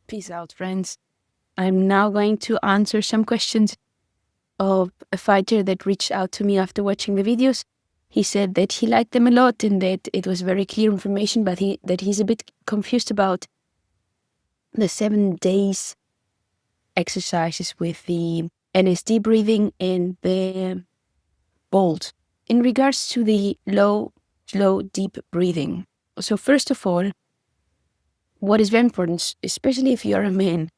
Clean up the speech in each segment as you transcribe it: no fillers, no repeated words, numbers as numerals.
Peace out, friends. I'm now going to answer some questions of a fighter that reached out to me after watching the videos. He said that he liked them a lot and that it was very clear information, but that he's a bit confused about the 7 days exercises with the LSD breathing and the bold. In regards to the low, slow, deep breathing. So first of all, what is very important, especially if you're a man,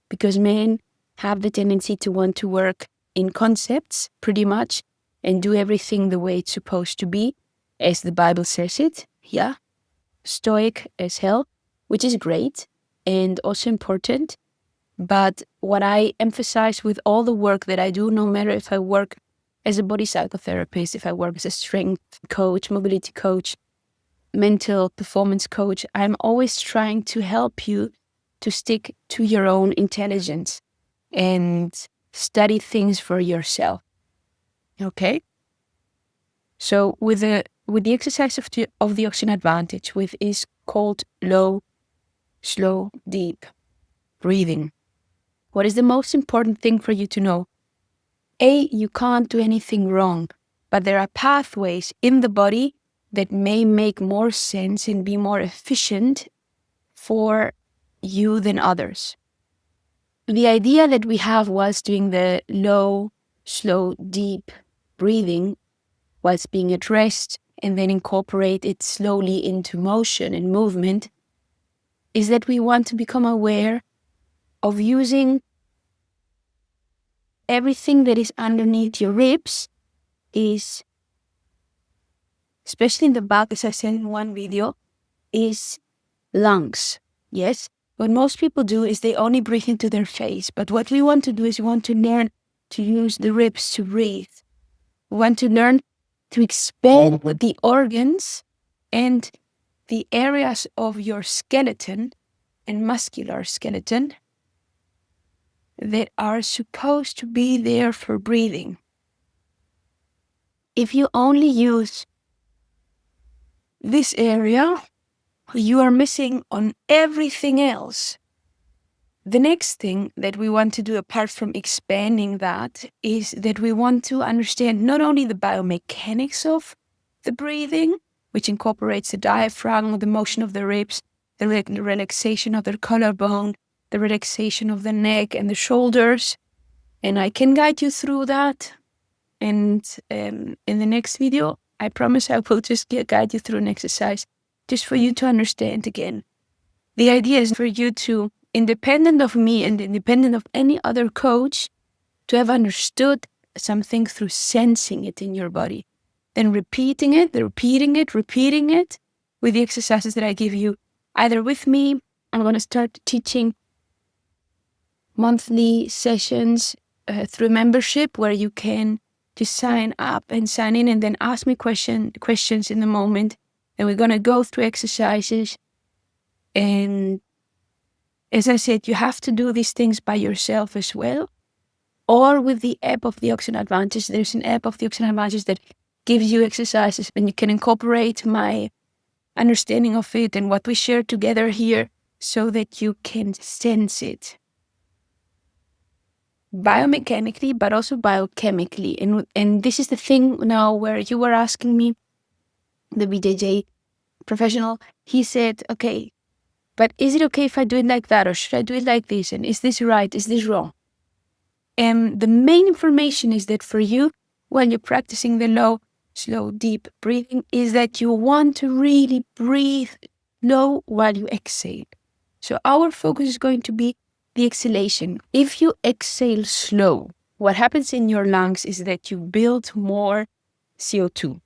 because men have the tendency to want to work in concepts pretty much and do everything the way it's supposed to be, as the Bible says it, yeah, stoic as hell, which is great and also important. But what I emphasize with all the work that I do, no matter if I work as a body psychotherapist, if I work as a strength coach, mobility coach, mental performance coach, I'm always trying to help you to stick to your own intelligence and study things for yourself. Okay? So with the exercise of the oxygen advantage, which is called low, slow, deep breathing, what is the most important thing for you to know? A, you can't do anything wrong, but there are pathways in the body that may make more sense and be more efficient for you than others. The idea that we have whilst doing the low, slow, deep breathing, whilst being at rest and then incorporate it slowly into motion and movement, is that we want to become aware of using everything that is underneath your ribs, is, especially in the back, as I said in one video, is lungs. Yes? What most people do is they only breathe into their face. But what we want to do is we want to learn to use the ribs to breathe. We want to learn to expand the organs and the areas of your skeleton and muscular skeleton that are supposed to be there for breathing. If you only use this area, you are missing on everything else. The next thing that we want to do, apart from expanding that, is that we want to understand not only the biomechanics of the breathing, which incorporates the diaphragm, the motion of the ribs, the relaxation of the collarbone, the relaxation of the neck and the shoulders. And I can guide you through that. And in the next video, I promise I will just guide you through an exercise just for you to understand again. The idea is for you to, independent of me and independent of any other coach, to have understood something through sensing it in your body. Then repeating it with the exercises that I give you, either with me. I'm going to start teaching monthly sessions through membership where you can just sign up and sign in and then ask me questions in the moment. And we're going to go through exercises. And as I said, you have to do these things by yourself as well. Or with the app of the Oxygen Advantage. There's an app of the Oxygen Advantage that gives you exercises and you can incorporate my understanding of it and what we share together here so that you can sense it biomechanically, but also biochemically. And this is the thing now where you were asking me, the BJJ professional, he said, okay, but is it okay if I do it like that, or should I do it like this? And is this right? Is this wrong? And the main information is that for you, when you're practicing the low, slow, deep breathing, is that you want to really breathe low while you exhale. So our focus is going to be the exhalation. If you exhale slow, what happens in your lungs is that you build more CO2.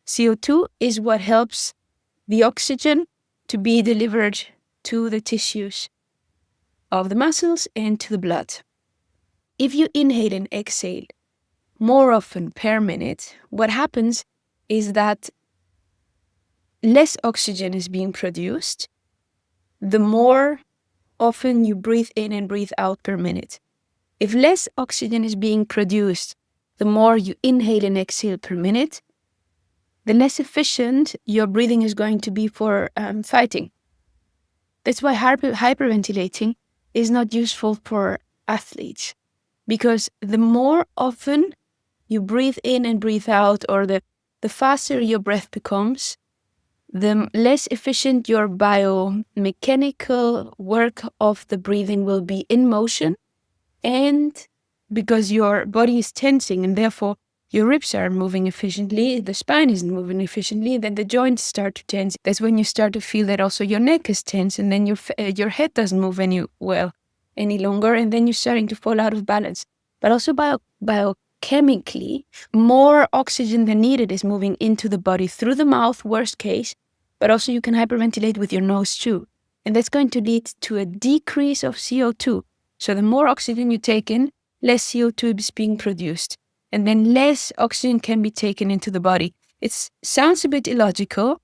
CO2 is what helps the oxygen to be delivered to the tissues of the muscles and to the blood. If you inhale and exhale more often per minute, what happens is that less oxygen is being produced, the more often you breathe in and breathe out per minute. If less oxygen is being produced, the more you inhale and exhale per minute, the less efficient your breathing is going to be for fighting. That's why hyperventilating is not useful for athletes, because the more often you breathe in and breathe out, or the faster your breath becomes, the less efficient your biomechanical work of the breathing will be in motion. And because your body is tensing and therefore your ribs are moving efficiently, the spine isn't moving efficiently, then the joints start to tense. That's when you start to feel that also your neck is tense, and then your head doesn't move any longer, and then you're starting to fall out of balance. But also biochemically, more oxygen than needed is moving into the body through the mouth, worst case, but also you can hyperventilate with your nose too. And that's going to lead to a decrease of CO2. So the more oxygen you take in, less CO2 is being produced, and then less oxygen can be taken into the body. It sounds a bit illogical,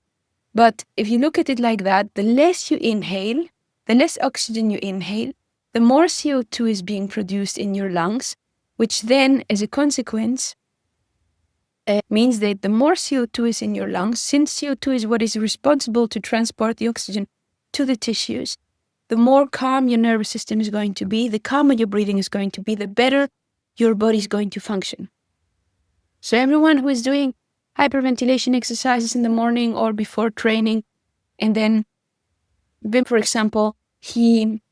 but if you look at it like that, the less you inhale, the less oxygen you inhale, the more CO2 is being produced in your lungs, which then, as a consequence, means that the more CO2 is in your lungs, since CO2 is what is responsible to transport the oxygen to the tissues, the more calm your nervous system is going to be, the calmer your breathing is going to be, the better your body is going to function. So everyone who is doing hyperventilation exercises in the morning or before training, and then Wim, for example, he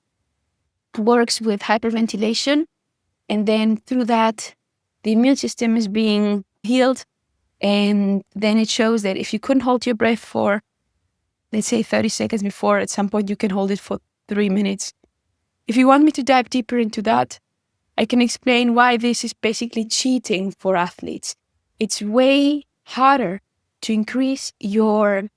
works with hyperventilation, and then through that, the immune system is being healed. And then it shows that if you couldn't hold your breath for, let's say, 30 seconds before, at some point you can hold it for 3 minutes. If you want me to dive deeper into that, I can explain why this is basically cheating for athletes. It's way harder to increase your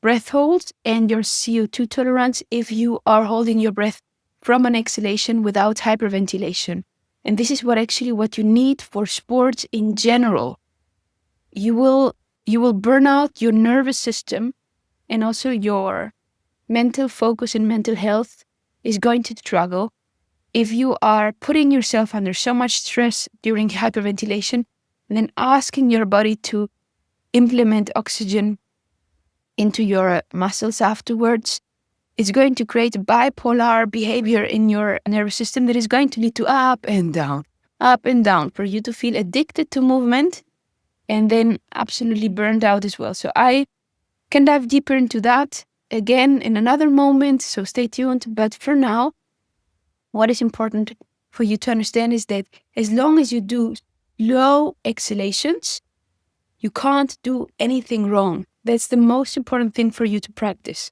breath holds and your CO2 tolerance if you are holding your breath from an exhalation without hyperventilation. And this is what you need for sports in general. You will burn out your nervous system, and also your mental focus and mental health is going to struggle if you are putting yourself under so much stress during hyperventilation and then asking your body to implement oxygen into your muscles afterwards. It's going to create a bipolar behavior in your nervous system that is going to lead to up and down, for you to feel addicted to movement and then absolutely burned out as well. So I can dive deeper into that again in another moment, so stay tuned. But for now, what is important for you to understand is that as long as you do low exhalations, you can't do anything wrong. That's the most important thing for you to practice.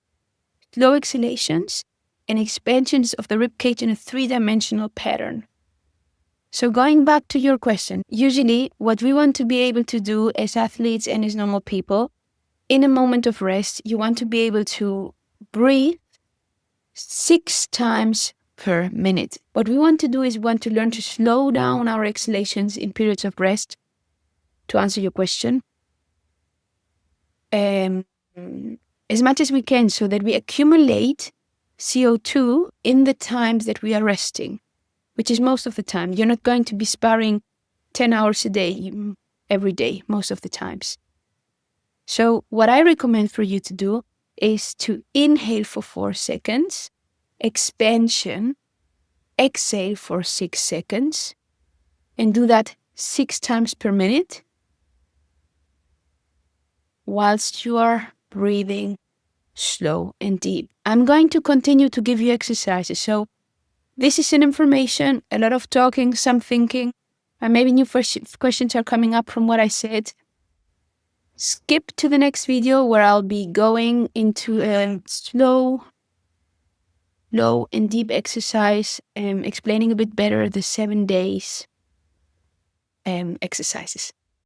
Low exhalations and expansions of the ribcage in a 3-dimensional pattern. So going back to your question, usually what we want to be able to do as athletes and as normal people, in a moment of rest, you want to be able to breathe 6 times per minute. What we want to do is we want to learn to slow down our exhalations in periods of rest, to answer your question, as much as we can, so that we accumulate CO2 in the times that we are resting, which is most of the time. You're not going to be sparring 10 hours a day, every day, most of the times. So what I recommend for you to do is to inhale for 4 seconds, expansion, exhale for 6 seconds, and do that 6 times per minute whilst you are breathing slow and deep. I'm going to continue to give you exercises. So this is an information, a lot of talking, some thinking, and maybe new questions are coming up from what I said. Skip to the next video where I'll be going into a slow, low and deep exercise, explaining a bit better the 7 days exercises.